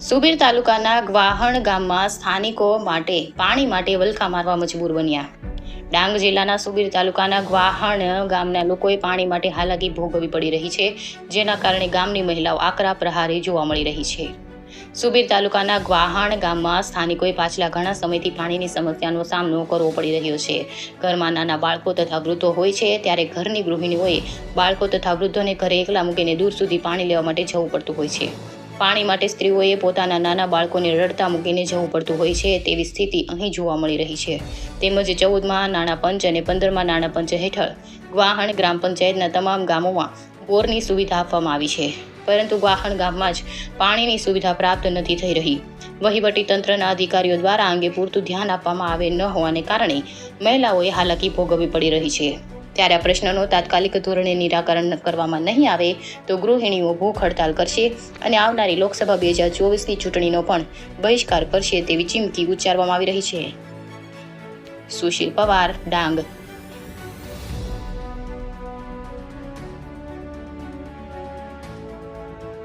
સુબીર તાલુકાના ગ્વાહણ ગામમાં સ્થાનિકો પાણી માટે વલખા મારવા મજબૂર બન્યા. ડાંગ જિલ્લાના સુબીર તાલુકાના ગ્વાહણ ગામના લોકોએ પાણી માટે હાલાકી ભોગવવી પડી રહી છે, જેના કારણે ગામની મહિલાઓ આકરા પ્રહારે જોવા મળી રહી છે. સુબીર તાલુકાના ગ્વાહણ ગામમાં સ્થાનિકોએ પાછલા ઘણા સમયથી પાણીની સમસ્યાનો સામનો કરવો પડી રહ્યો છે. ઘરમાં નાના બાળકો તથા વૃદ્ધો હોય છે, ત્યારે ઘરની ગૃહિણીઓએ બાળકો તથા વૃદ્ધોને ઘરે એકલા મૂકીને દૂર સુધી પાણી લેવા માટે જવું પડતું હોય છે. પાણી માટે સ્ત્રીઓએ પોતાના નાના બાળકોને રડતા મૂકીને જવું પડતું હોય છે, તેવી સ્થિતિ અહીં જોવા મળી રહી છે. તેમજ 14માં નાણાં પંચ અને 15માં નાણાં પંચ હેઠળ ગ્વાહણ ગ્રામ પંચાયતના તમામ ગામોમાં બોરની સુવિધા આપવામાં આવી છે, પરંતુ ગ્વાહણ ગામમાં જ પાણીની સુવિધા પ્રાપ્ત નથી થઈ રહી. વહીવટી તંત્રના અધિકારીઓ દ્વારા અંગે પૂરતું ધ્યાન આપવામાં આવે ન હોવાને કારણે મહિલાઓએ હાલાકી ભોગવવી પડી રહી છે. ત્યારે આ પ્રશ્નનો તાત્કાલિક ધોરણે નિરાકરણ કરવામાં નહીં આવે તો ગૃહિણીઓ ભૂખ હડતાલ કરશે અને આવનારી લોકસભા 2024ની ચૂંટણીનો પણ બહિષ્કાર કરશે તેવી ચીમકી ઉચ્ચારવામાં આવી રહી છે. સુશીલ પવાર, ડાંગ.